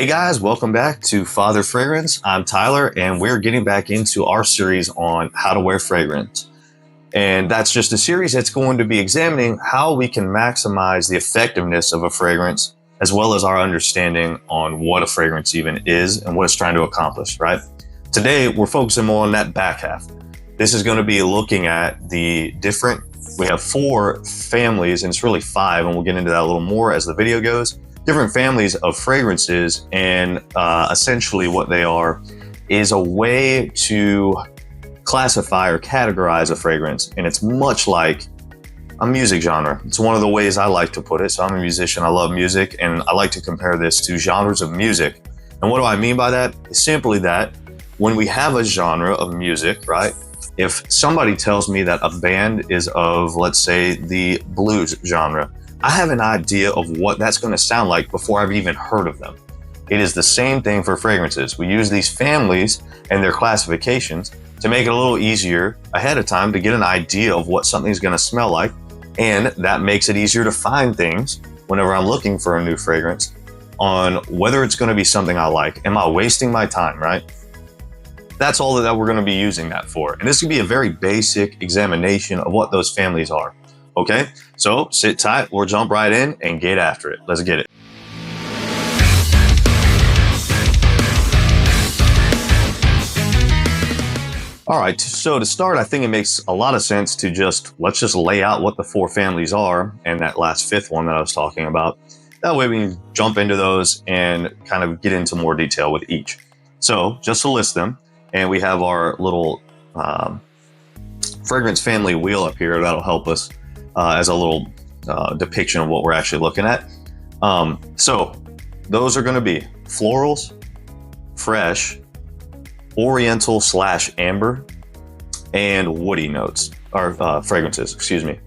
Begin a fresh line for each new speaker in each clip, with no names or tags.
Hey guys, welcome back to Father Fragrance. I'm Tyler, and we're getting back into our series on how to wear fragrance. And that's just a series that's going to be examining how we can maximize the effectiveness of a fragrance, as well as our understanding on what a fragrance even is and what it's trying to accomplish, right? Today, we're focusing more on that back half. This is going to be looking at we have 4 families, and it's really 5, and we'll get into that a little more as the video goes. Different families of fragrances, and essentially what they are is a way to classify or categorize a fragrance. And it's much like a music genre. It's one of the ways I like to put it. So I'm a musician, I love music, and I like to compare this to genres of music. And what do I mean by that? It's simply that when we have a genre of music, right? If somebody tells me that a band is of, let's say, the blues genre, I have an idea of what that's going to sound like before I've even heard of them. It is the same thing for fragrances. We use these families and their classifications to make it a little easier ahead of time to get an idea of what something's going to smell like. And that makes it easier to find things whenever I'm looking for a new fragrance on whether it's going to be something I like. Am I wasting my time, right? That's all that we're going to be using that for. And this can be a very basic examination of what those families are. Okay, so sit tight, we'll jump right in and get after it. Let's get it. All right, so to start, I think it makes a lot of sense to let's just lay out what the 4 families are and that last 5th one that I was talking about. That way we can jump into those and kind of get into more detail with each. So just to list them, and we have our little fragrance family wheel up here that'll help us as a little depiction of what we're actually looking at. So those are going to be florals, fresh, oriental / amber, and woody notes, or fragrances, excuse me.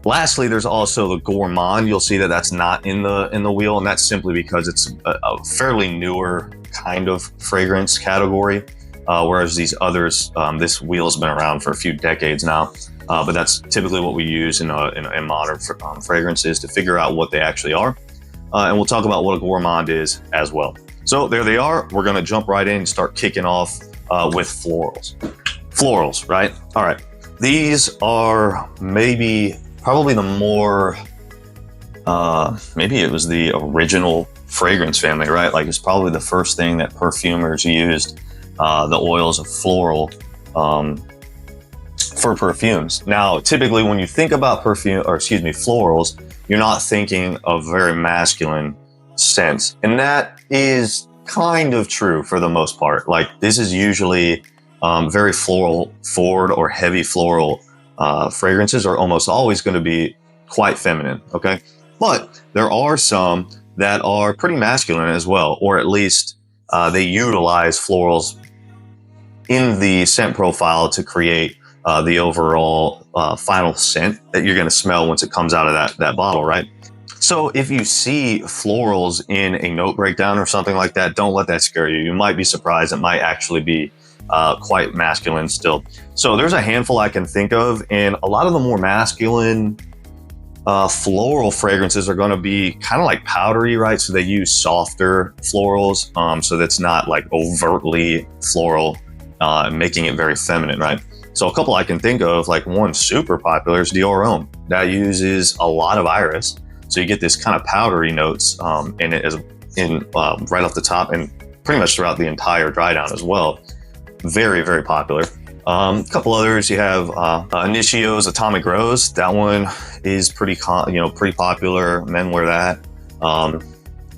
Lastly, there's also the gourmand. You'll see that that's not in the wheel, and that's simply because it's a fairly newer kind of fragrance category, whereas these others, this wheel's been around for a few decades now. But that's typically what we use in modern fragrances to figure out what they actually are. And we'll talk about what a gourmand is as well. So there they are. We're going to jump right in and start kicking off with florals. Florals, right? All right. These are probably the more, maybe it was the original fragrance family, right? Like it's probably the first thing that perfumers used, the oils of floral, for perfumes. Now, typically when you think about florals, you're not thinking of very masculine scents. And that is kind of true for the most part. Like this is usually very floral forward or heavy floral fragrances are almost always going to be quite feminine. Okay. But there are some that are pretty masculine as well, or at least they utilize florals in the scent profile to create the overall final scent that you're going to smell once it comes out of that bottle, right? So if you see florals in a note breakdown or something like that, don't let that scare you. You might be surprised. It might actually be quite masculine still. So there's a handful I can think of, and a lot of the more masculine floral fragrances are going to be kind of like powdery, right? So they use softer florals, so that's not like overtly floral, making it very feminine, right? So a couple I can think of, like one super popular is Dior Homme. That uses a lot of iris. So you get this kind of powdery notes in it right off the top and pretty much throughout the entire dry down as well. Very, very popular. A couple others, you have Initio's Atomic Rose. That one is pretty popular. Men wear that. I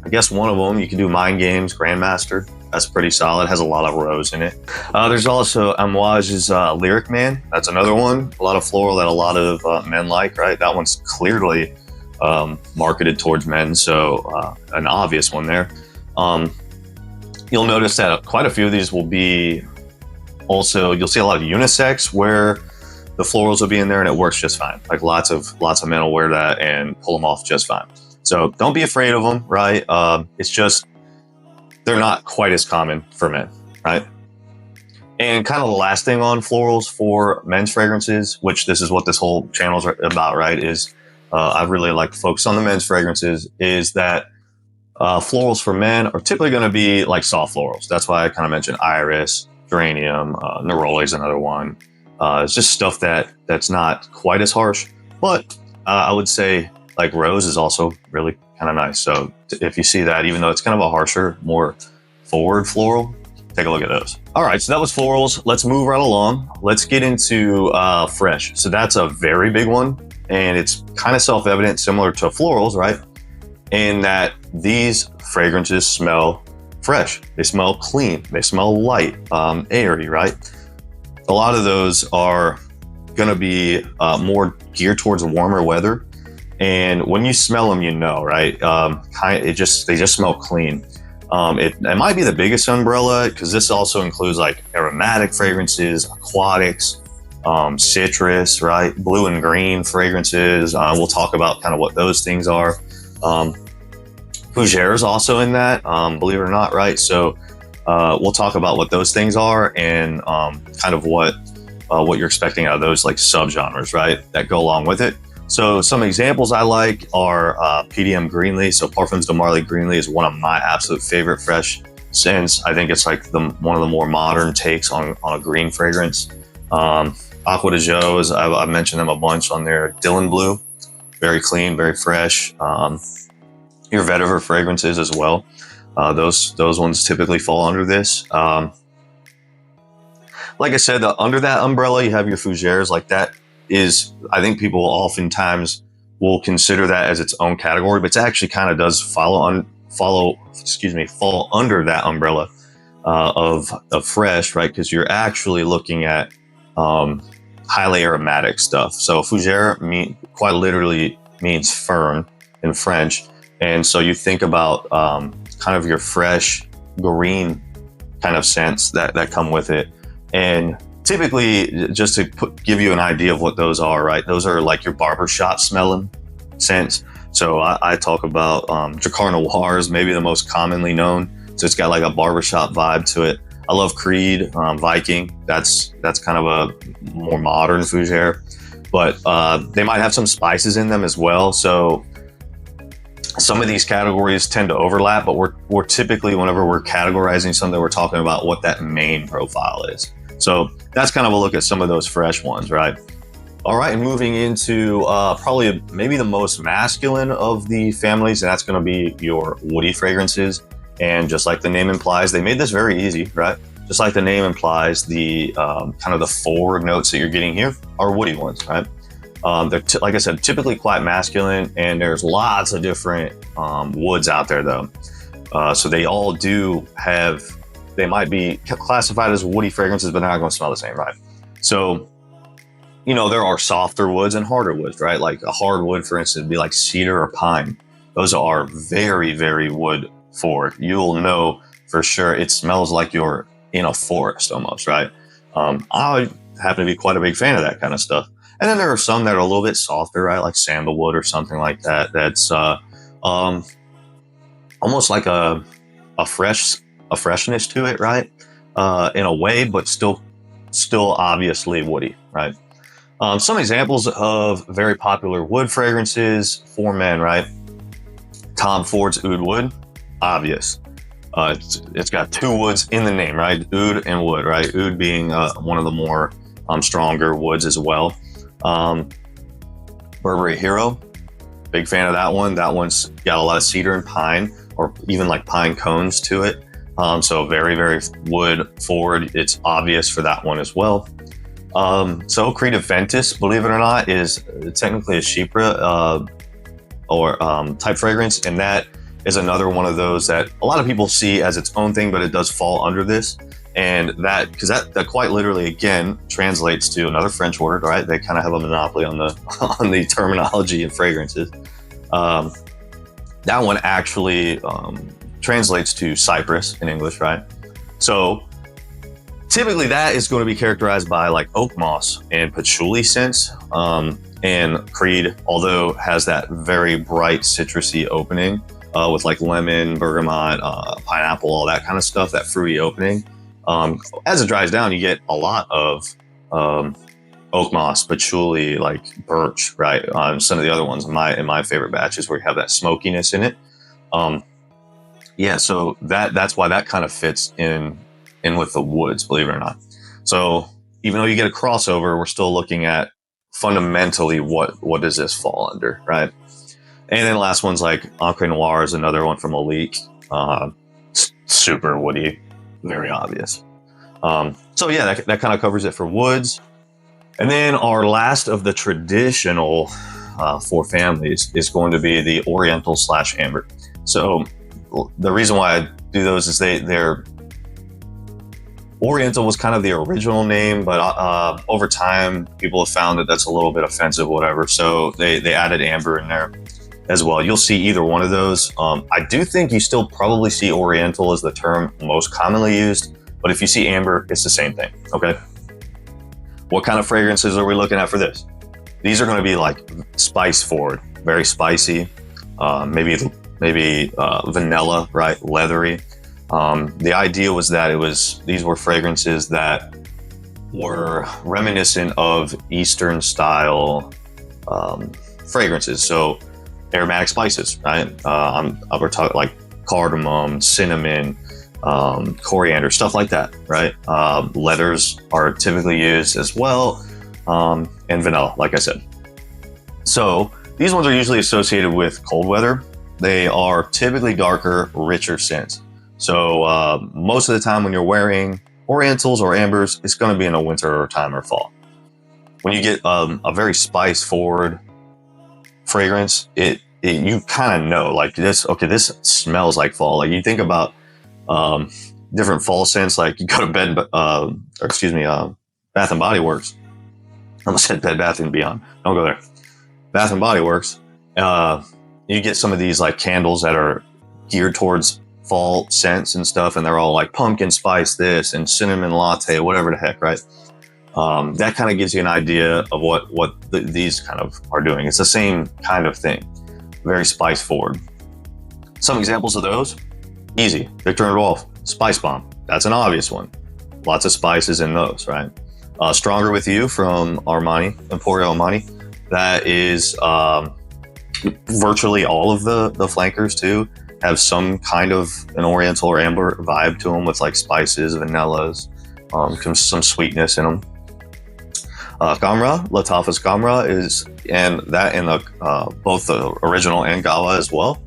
guess one of them, you can do Mind Games Grandmaster. That's pretty solid. Has a lot of rose in it. There's also Amouage's Lyric Man. That's another one. A lot of floral that a lot of men like, right? That one's clearly marketed towards men, so an obvious one there. You'll notice that quite a few of these will be also, you'll see a lot of unisex where the florals will be in there and it works just fine. Like lots of men will wear that and pull them off just fine. So don't be afraid of them, right? It's just, they're not quite as common for men, right? And kind of the last thing on florals for men's fragrances, which this is what this whole channel is about, right? Is I really like to focus on the men's fragrances, is that Florals for men are typically going to be like soft florals. That's why I kind of mentioned iris, geranium, neroli is another one. It's just stuff that's not quite as harsh, but I would say like rose is also really kind of nice. So if you see that, even though it's kind of a harsher, more forward floral, take a look at those. All right, so that was florals. Let's move right along. Let's get into fresh. So that's a very big one, and it's kind of self-evident, similar to florals, right? In that these fragrances smell fresh. They smell clean. They smell light, airy, right? A lot of those are going to be more geared towards warmer weather. And when you smell them, you know, right? They just smell clean. It might be the biggest umbrella because this also includes like aromatic fragrances, aquatics, citrus, right? Blue and green fragrances. We'll talk about kind of what those things are. Fougere is also in that, believe it or not, right? So we'll talk about what those things are and kind of what you're expecting out of those like subgenres, right? That go along with it. So some examples I like are PDM Greenlee. So Parfums de Marly Greenlee is one of my absolute favorite fresh scents. I think it's like one of the more modern takes on a green fragrance. Aqua de Jo's, I've mentioned them a bunch on there. Dylan Blue, very clean, very fresh. Your vetiver fragrances as well. Those ones typically fall under this. Like I said, under that umbrella, you have your Fougeres. Like that is, I think people oftentimes will consider that as its own category, but it actually kind of does fall under that umbrella of fresh, right? Because you're actually looking at highly aromatic stuff. So Fougere quite literally means fern in French. And so you think about kind of your fresh green kind of scents that come with it. And typically, just to give you an idea of what those are, right? Those are like your barbershop smelling scents. So I talk about Drakkar Noir is maybe the most commonly known. So it's got like a barbershop vibe to it. I love Creed, Viking. That's kind of a more modern fougere, but they might have some spices in them as well. So some of these categories tend to overlap, but we're typically, whenever we're categorizing something, we're talking about what that main profile is. So that's kind of a look at some of those fresh ones, right? All right, and moving into probably maybe the most masculine of the families, and that's going to be your woody fragrances. And just like the name implies, they made this very easy, right? Just like the name implies, the kind of the forward notes that you're getting here are woody ones, right? They're like I said, typically quite masculine, and there's lots of different woods out there, though. So they all do have. They might be classified as woody fragrances, but they're not going to smell the same, right? So, you know, there are softer woods and harder woods, right? Like a hard wood, for instance, would be like cedar or pine. Those are very, very wood forward. You'll know for sure it smells like you're in a forest almost, right? I happen to be quite a big fan of that kind of stuff. And then there are some that are a little bit softer, right? Like sandalwood or something like that. That's almost like a freshness to it, right? In a way, but still obviously woody, right? Some examples of very popular wood fragrances for men, right? Tom Ford's Oud Wood, obvious. It's got two woods in the name, right? Oud and wood, right? Oud being one of the more stronger woods as well. Burberry Hero, big fan of that one. That one's got a lot of cedar and pine, or even like pine cones to it. So very, very wood forward. It's obvious for that one as well. So Creed Ventus, believe it or not, is technically a Chypre or type fragrance, and that is another one of those that a lot of people see as its own thing, but it does fall under this. And that, because that quite literally, again, translates to another French word, right? They kind of have a monopoly on the terminology and fragrances. That one actually translates to cypress in English, right? So typically that is going to be characterized by like oak moss and patchouli scents. And Creed, although has that very bright citrusy opening with like lemon, bergamot, pineapple, all that kind of stuff, that fruity opening. As it dries down, you get a lot of oak moss, patchouli, like birch, right? Some of the other ones in my favorite batches where you have that smokiness in it. Yeah, so that's why that kind of fits in with the woods, believe it or not. So even though you get a crossover, we're still looking at fundamentally what does this fall under, right? And then the last one's like Encre Noir is another one from Elite. Super woody, very obvious. So yeah, that kind of covers it for woods. And then our last of the traditional 4 families is going to be the Oriental / Amber. So the reason why I do those is they're Oriental was kind of the original name, but over time people have found that that's a little bit offensive, whatever. So they added Amber in there as well. You'll see either one of those. I do think you still probably see Oriental as the term most commonly used, but if you see Amber, it's the same thing. Okay. What kind of fragrances are we looking at for this? These are going to be like spice forward, very spicy, maybe vanilla, right? Leathery. The idea was that these were fragrances that were reminiscent of Eastern style fragrances. So aromatic spices, right? We're talking like cardamom, cinnamon, coriander, stuff like that, right? Leathers are typically used as well, and vanilla, like I said. So these ones are usually associated with cold weather. They are typically darker, richer scents. So most of the time when you're wearing Orientals or Ambers, it's going to be in a winter time or fall. When you get a very spice forward fragrance, you kind of know like this. Okay, this smells like fall. Like you think about different fall scents. Like you go to Bath and Body Works. I almost said Bed Bath and Beyond. Don't go there. Bath and Body Works. You get some of these like candles that are geared towards fall scents and stuff, and they're all like pumpkin spice this and cinnamon latte, whatever the heck, right? That kind of gives you an idea of what these kind of are doing. It's the same kind of thing, very spice forward. Some examples of those: easy, Victor and Rolf, Spice Bomb. That's an obvious one. Lots of spices in those, right? Stronger With You from Armani, Emporio Armani. That is virtually all of the flankers too have some kind of an Oriental or Amber vibe to them with like spices, vanillas, some sweetness in them. Gamra, Latafas Gamra is, and that in the both the original and Gawa as well.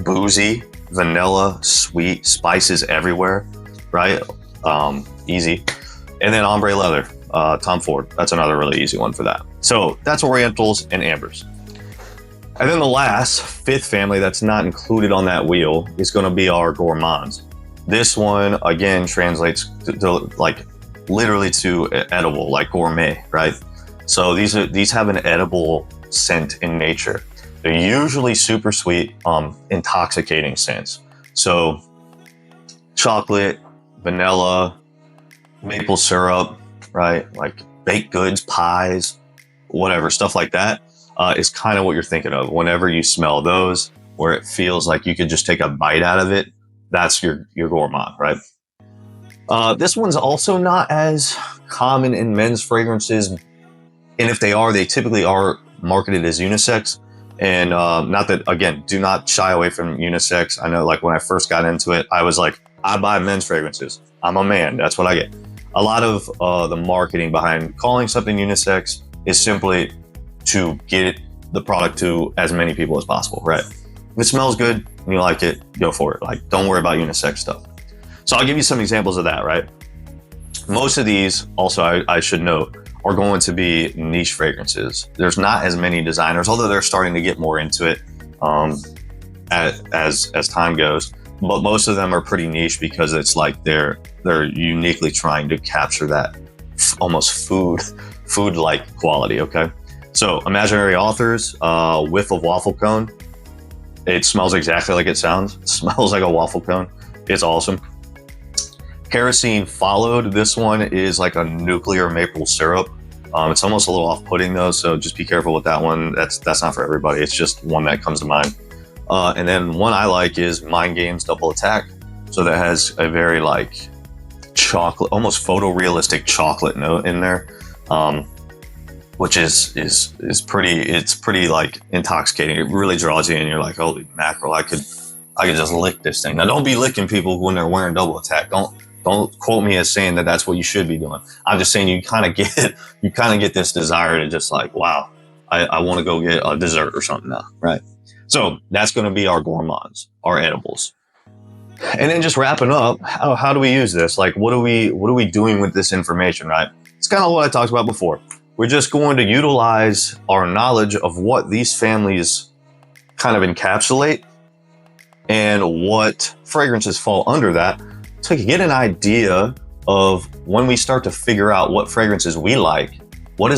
Boozy, vanilla, sweet, spices everywhere, right? Easy. And then Ombre Leather, Tom Ford. That's another really easy one for that. So that's Orientals and Ambers. And then the last, 5th family that's not included on that wheel is going to be our Gourmands. This one, again, translates to like literally to edible, like gourmet, right? So these have an edible scent in nature. They're usually super sweet, intoxicating scents. So chocolate, vanilla, maple syrup, right? Like baked goods, pies, whatever, stuff like that. Is kind of what you're thinking of whenever you smell those, where it feels like you could just take a bite out of it. That's your gourmand, right? This one's also not as common in men's fragrances, and if they are, they typically are marketed as unisex. And not that, again, do not shy away from unisex. I know, like when I first got into it, I was like, I buy men's fragrances. I'm a man. That's what I get. A lot of the marketing behind calling something unisex is simply to get the product to as many people as possible, right? If it smells good and you like it, go for it. Like, don't worry about unisex stuff. So I'll give you some examples of that, right? Most of these, also, I should note, are going to be niche fragrances. There's not as many designers, although they're starting to get more into it as time goes. But most of them are pretty niche because it's like they're uniquely trying to capture that almost food-like quality, okay? So Imaginary Authors, Whiff of Waffle Cone. It smells exactly like it sounds. It smells like a waffle cone. It's awesome. Kerosene Followed. This one is like a nuclear maple syrup. It's almost a little off-putting though, so just be careful with that one. That's not for everybody. It's just one that comes to mind. And then one I like is Mind Games Double Attack. So that has a very like chocolate, almost photorealistic chocolate note in there. Which is pretty, it's pretty like intoxicating. It really draws you in. You're like, holy mackerel, I could I could just lick this thing. Now, don't be licking people when they're wearing double attack. Don't quote me as saying that that's what you should be doing. I'm just saying you kind of get this desire to just like, wow, I want to go get a dessert or something now, right? So that's going to be our gourmands, our edibles. And then just wrapping up, how do we use this? Like, what are we doing with this information, right? It's kind of what I talked about before. We're just going to utilize our knowledge of what these families kind of encapsulate and what fragrances fall under that to get an idea of when we start to figure out what fragrances we like, what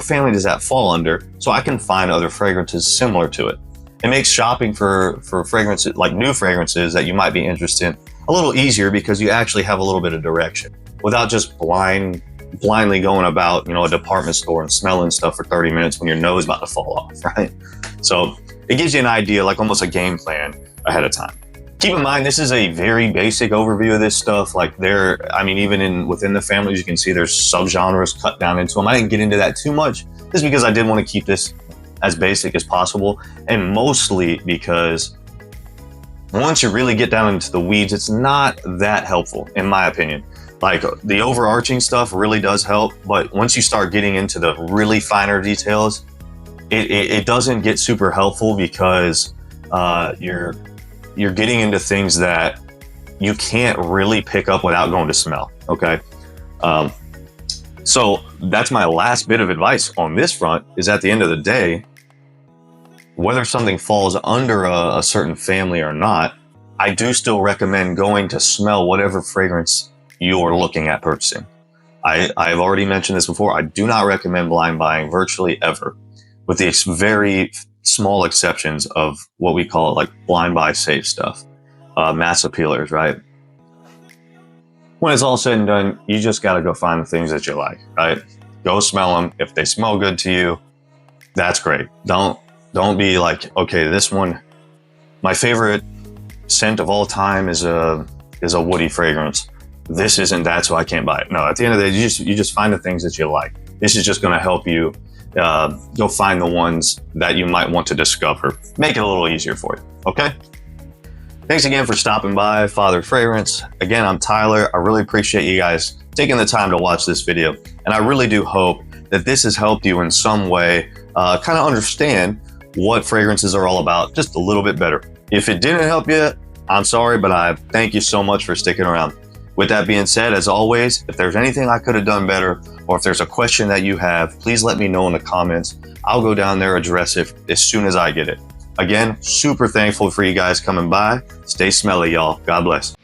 family does that fall under, so I can find other fragrances similar to it. It makes shopping for fragrances, like new fragrances that you might be interested in, a little easier because you actually have a little bit of direction without just blindly going about, a department store and smelling stuff for 30 minutes when your nose is about to fall off, right? So it gives you an idea, like almost a game plan ahead of time. Keep in mind, this is a very basic overview of this stuff. Like even within the families, you can see there's subgenres cut down into them. I didn't get into that too much just because I did want to keep this as basic as possible, and mostly because once you really get down into the weeds, it's not that helpful, in my opinion. Like, the overarching stuff really does help, but once you start getting into the really finer details, it doesn't get super helpful because you're getting into things that you can't really pick up without going to smell, okay? So that's my last bit of advice on this front, is at the end of the day, whether something falls under a certain family or not, I do still recommend going to smell whatever fragrance you're looking at purchasing. I've already mentioned this before. I do not recommend blind buying virtually ever, with the very small exceptions of what we call like blind buy safe stuff, mass appealers, right? When it's all said and done, you just got to go find the things that you like, right? Go smell them. If they smell good to you, that's great. Don't be like, okay, this one, my favorite scent of all time is a woody fragrance. This isn't that, so I can't buy it. No, at the end of the day, you just find the things that you like. This is just going to help you go find the ones that you might want to discover. Make it a little easier for you, okay? Thanks again for stopping by Father Fragrance. Again, I'm Tyler. I really appreciate you guys taking the time to watch this video. And I really do hope that this has helped you in some way kind of understand what fragrances are all about just a little bit better. If it didn't help you, I'm sorry, but I thank you so much for sticking around. With that being said, as always, if there's anything I could have done better, or if there's a question that you have, please let me know in the comments. I'll go down there, address it as soon as I get it. Again, super thankful for you guys coming by. Stay smelly, y'all. God bless.